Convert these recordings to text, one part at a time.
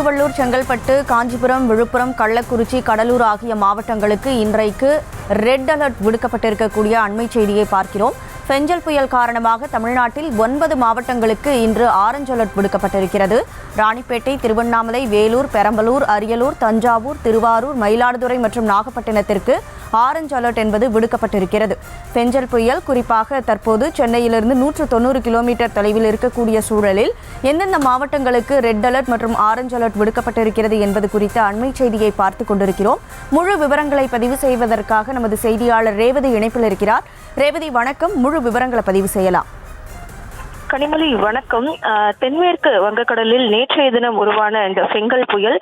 திருவள்ளூர், செங்கல்பட்டு, காஞ்சிபுரம், விழுப்புரம், கள்ளக்குறிச்சி, கடலூர் ஆகிய மாவட்டங்களுக்கு இன்றைக்கு ரெட் அலர்ட் விடுக்கப்பட்டிருக்கக்கூடிய அண்மை செய்தியை பார்க்கிறோம். பெஞ்சல் புயல் காரணமாக தமிழ்நாட்டில் 9 மாவட்டங்களுக்கு இன்று ஆரஞ்சு அலர்ட் விடுக்கப்பட்டிருக்கிறது. ராணிப்பேட்டை, திருவண்ணாமலை, வேலூர், பெரம்பலூர், அரியலூர், தஞ்சாவூர், திருவாரூர், மயிலாடுதுறை மற்றும் நாகப்பட்டினத்திற்கு ஆரஞ்சு அலர்ட் என்பது விடுக்கப்பட்டிருக்கிறது. பெஞ்சல் புயல் குறிப்பாக தற்போது சென்னையிலிருந்து 190 கிலோமீட்டர் தொலைவில் இருக்கக்கூடிய சூழலில் எந்தெந்த மாவட்டங்களுக்கு ரெட் அலர்ட் மற்றும் ஆரஞ்சு அலர்ட் விடுக்கப்பட்டிருக்கிறது என்பது குறித்த அண்மை செய்தியை பார்த்துக் கொண்டிருக்கிறோம். முழு விவரங்களை பதிவு செய்வதற்காக நமது செய்தியாளர் ரேவதி இணைப்பில் இருக்கிறார். ரேவதி வணக்கம். முழு விவரங்களை பதிவு செய்யலாம். கனிமொழி வணக்கம். தென்மேற்கு வங்கக்கடலில் நேற்றைய தினம் உருவான இந்த பெங்கல் புயல்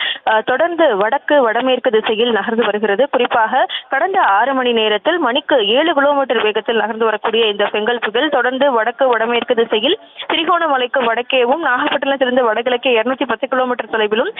தொடர்ந்து வடக்கு வடமேற்கு திசையில் நகர்ந்து வருகிறது. குறிப்பாக கடந்த 6 மணி நேரத்தில் மணிக்கு 7 கிலோமீட்டர் வேகத்தில் நகர்ந்து வரக்கூடிய இந்த பெங்கல் புயல் தொடர்ந்து வடக்கு வடமேற்கு திசையில் திரிகோணமலைக்கு வடக்கேவும், நாகப்பட்டினத்திலிருந்து வடகிழக்கே 210 கிலோமீட்டர் தொலைவிலும்,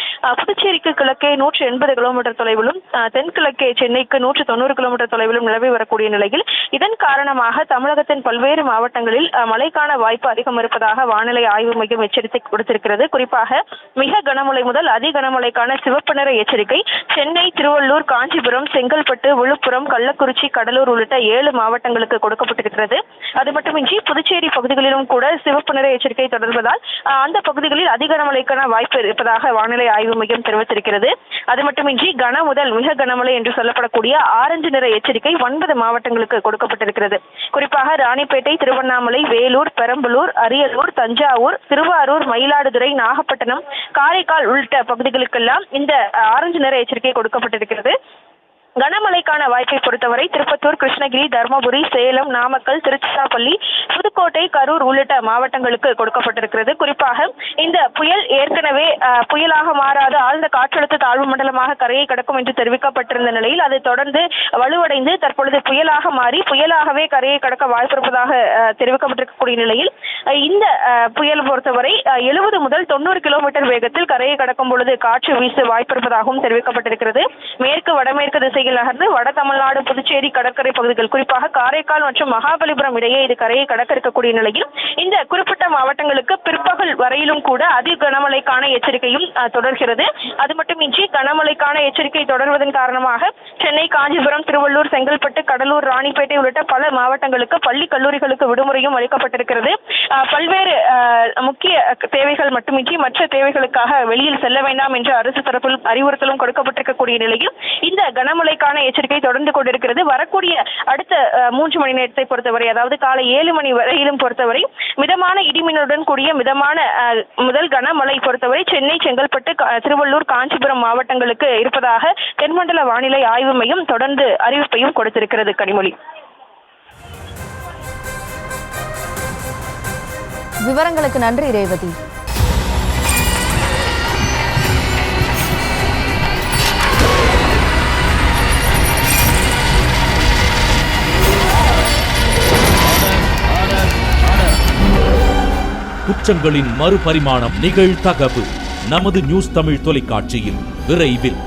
புதுச்சேரிக்கு கிழக்கே 180 கிலோமீட்டர் தொலைவிலும், தென்கிழக்கே சென்னைக்கு 190 கிலோமீட்டர் தொலைவிலும் நிலவி வரக்கூடிய நிலையில் இதன் காரணமாக தமிழகத்தின் பல்வேறு மாவட்டங்களில் மழைக்கான வாய்ப்பு அதிகம் இருப்பதாக வானிலை ஆய்வு மையம் எச்சரிக்கை கொடுத்திருக்கிறது. குறிப்பாக மிக கனமழை முதல் அதி கனமழைக்கான சிவப்பு நிற எச்சரிக்கை சென்னை, திருவள்ளூர், காஞ்சிபுரம், செங்கல்பட்டு, விழுப்புரம், கள்ளக்குறிச்சி, கடலூர் உள்ளிட்ட 7 மாவட்டங்களுக்கு கொடுக்கப்பட்டிருக்கிறது. அது மட்டுமின்றி புதுச்சேரி பகுதிகளிலும் கூட சிவப்பு நிற எச்சரிக்கை தொடர்வதால் அந்த பகுதிகளில் அதி கனமழைக்கான வாய்ப்பு இருப்பதாக வானிலை ஆய்வு மையம் தெரிவித்திருக்கிறது. அது மட்டுமின்றி கன முதல் மிக கனமழை என்று சொல்லப்படக்கூடிய ஆரஞ்சு நிற எச்சரிக்கை 9 மாவட்டங்களுக்கு கொடுக்கப்பட்டிருக்கிறது. குறிப்பாக ராணிப்பேட்டை, திருவண்ணாமலை, வேலூர், பெரம்பலூர், அரியலூர், தஞ்சாவூர், திருவாரூர், மயிலாடுதுறை, நாகப்பட்டினம், காரைக்கால் உள்ளிட்ட பகுதிகளுக்கெல்லாம் இந்த ஆரஞ்சு நிற எச்சரிக்கை கொடுக்கப்பட்டிருக்கிறது. கனமழைக்கான வாய்ப்பை பொறுத்தவரை திருப்பத்தூர், கிருஷ்ணகிரி, தருமபுரி, சேலம், நாமக்கல், திருச்சிராப்பள்ளி, புதுக்கோட்டை, கரூர் உள்ளிட்ட மாவட்டங்களுக்கு கொடுக்கப்பட்டிருக்கிறது. குறிப்பாக இந்த புயல் ஏற்கனவே புயலாக மாறாத ஆழ்ந்த காற்றழுத்த தாழ்வு மண்டலமாக கரையை கடக்கும் என்று தெரிவிக்கப்பட்டிருந்த நிலையில் அதை தொடர்ந்து வலுவடைந்து தற்பொழுது புயலாக மாறி புயலாகவே கரையை கடக்க வாய்ப்பு இருப்பதாக தெரிவிக்கப்பட்டிருக்கக்கூடிய நிலையில் இந்த புயல் பொறுத்தவரை 70 முதல் 90 கிலோமீட்டர் வேகத்தில் கரையை கடக்கும் பொழுது காற்று வீச வாய்ப்பு இருப்பதாகவும் தெரிவிக்கப்பட்டிருக்கிறது. மேற்கு வடமேற்கு திசையில் நகர்ந்து வட தமிழ்நாடு, புதுச்சேரி கடற்கரை பகுதிகள் குறிப்பாக காரைக்கால் மற்றும் மகாபலிபுரம் இடையே இது கரையை கடக்க இருக்கக்கூடிய நிலையில் இந்த குறிப்பிட்ட மாவட்டங்களுக்கு பிற்பகல் வரையிலும் கூட அதி கனமழைக்கான எச்சரிக்கையும் தொடர்கிறது. அது மட்டுமின்றி கனமழைக்கான எச்சரிக்கை தொடர்வதன் காரணமாக சென்னை, காஞ்சிபுரம், திருவள்ளூர், செங்கல்பட்டு, கடலூர், ராணிப்பேட்டை உள்ளிட்ட பல மாவட்டங்களுக்கு பள்ளி கல்லூரிகளுக்கு விடுமுறையும் அளிக்கப்பட்டிருக்கிறது. பல்வேறு முக்கிய தேவைகள் மட்டுமின்றி மற்ற தேவைகளுக்காக வெளியில் செல்ல வேண்டாம் என்ற அரசு தரப்பில் அறிவுறுத்தலும் கொடுக்கப்பட்டிருக்கக்கூடிய நிலையில் இந்த கனமழைக்கான எச்சரிக்கை தொடர்ந்து கொண்டிருக்கிறது. வரக்கூடிய அடுத்த 3 மணி நேரத்தை பொறுத்தவரை, அதாவது காலை 7 மணி வரையிலும் பொறுத்தவரை மிதமான இடிமின்னுடன் கூடிய மிதமான முதல் கனமழை பொறுத்தவரை சென்னை, செங்கல்பட்டு, திருவள்ளூர், காஞ்சிபுரம் மாவட்டங்களுக்கு இருப்பதாக தென்மண்டல வானிலை ஆய்வு மையம் தொடர்ந்து அறிவிப்பையும் கொடுத்திருக்கிறது. கனிமொழி, விவரங்களுக்கு நன்றி ரேவதி. குற்றங்களின் மறுபரிமாணம் நிகழ்தகவு நமது நியூஸ் தமிழ் தொலைக்காட்சியில் விரைவில்.